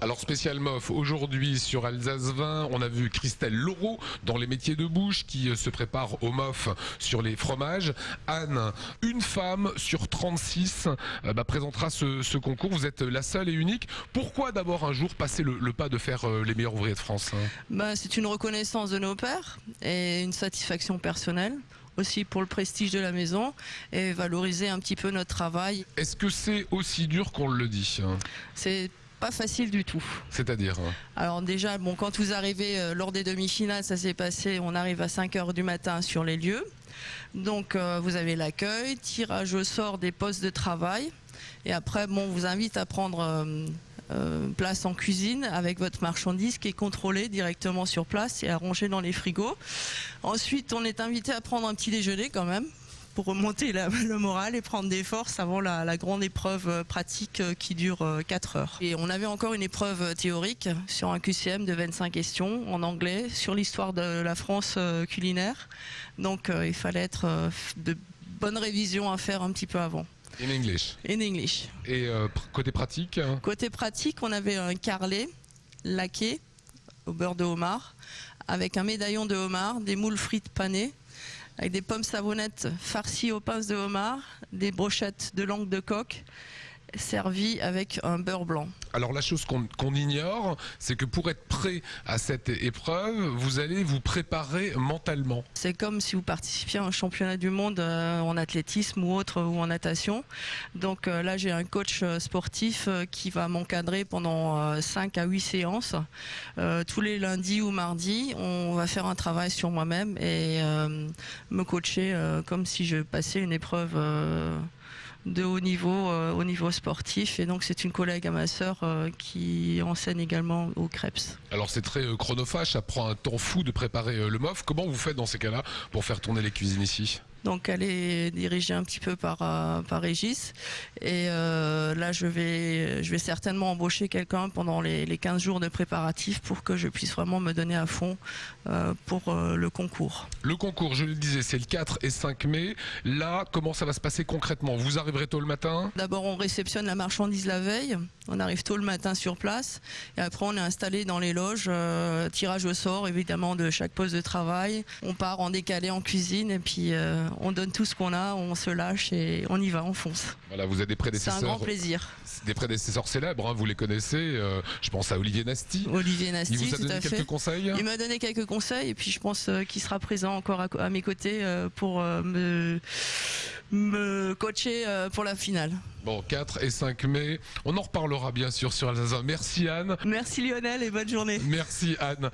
Alors spécial MOF, aujourd'hui sur Alsace 20, on a vu Christelle Laureau dans les métiers de bouche qui se prépare au MOF sur les fromages. Anne, une femme sur 36 présentera ce concours. Vous êtes la seule et unique. Pourquoi d'abord un jour passer le pas de faire les meilleurs ouvriers de France? C'est une reconnaissance de nos pairs et une satisfaction personnelle. Aussi pour le prestige de la maison et valoriser un petit peu notre travail. Est-ce que c'est aussi dur qu'on le dit? C'est pas facile du tout. C'est-à-dire? Alors déjà, quand vous arrivez lors des demi-finales, ça s'est passé, on arrive à 5 h du matin sur les lieux. Donc vous avez l'accueil, tirage au sort des postes de travail. Et après, on vous invite à prendre place en cuisine avec votre marchandise qui est contrôlée directement sur place et à ranger dans les frigos. Ensuite, on est invité à prendre un petit déjeuner quand même pour remonter le moral et prendre des forces avant la grande épreuve pratique qui dure 4 heures. Et on avait encore une épreuve théorique sur un QCM de 25 questions en anglais sur l'histoire de la France culinaire. Donc il fallait être de bonnes révisions à faire un petit peu avant. In English. In English. Et côté pratique? Côté pratique, on avait un carlet laqué au beurre de homard avec un médaillon de homard, des moules frites panées, avec des pommes savonnettes farcies aux pinces de homard, des brochettes de langue de coq, servies avec un beurre blanc. Alors la chose qu'on ignore, c'est que pour être prêt à cette épreuve, vous allez vous préparer mentalement. C'est comme si vous participiez à un championnat du monde en athlétisme ou autre, ou en natation. Donc là, j'ai un coach sportif qui va m'encadrer pendant 5 à 8 séances. Tous les lundis ou mardis, on va faire un travail sur moi-même et me coacher comme si je passais une épreuve de haut niveau sportif. Et donc c'est une collègue à ma sœur qui enseigne également au Krebs. Alors c'est très chronophage, ça prend un temps fou de préparer le MOF. Comment vous faites dans ces cas-là pour faire tourner les cuisines ici? Donc elle est dirigée un petit peu par Régis et là je vais certainement embaucher quelqu'un pendant les 15 jours de préparatifs pour que je puisse vraiment me donner à fond pour le concours. Le concours, je le disais, c'est le 4 et 5 mai. Là, comment ça va se passer concrètement? Vous arriverez tôt le matin? D'abord on réceptionne la marchandise la veille, on arrive tôt le matin sur place et après on est installé dans les loges, tirage au sort évidemment de chaque poste de travail. On part en décalé en cuisine et puis on donne tout ce qu'on a, on se lâche et on y va, on fonce. Voilà, vous avez des prédécesseurs. C'est un grand plaisir. Des prédécesseurs célèbres, vous les connaissez. Je pense à Olivier Nasty. Olivier Nasty, il vous a donné quelques conseils? Il m'a donné quelques conseils et puis je pense qu'il sera présent encore à mes côtés pour me coacher pour la finale. Bon, 4 et 5 mai, on en reparlera bien sûr sur Alsace 20. Merci Anne. Merci Lionel et bonne journée. Merci Anne.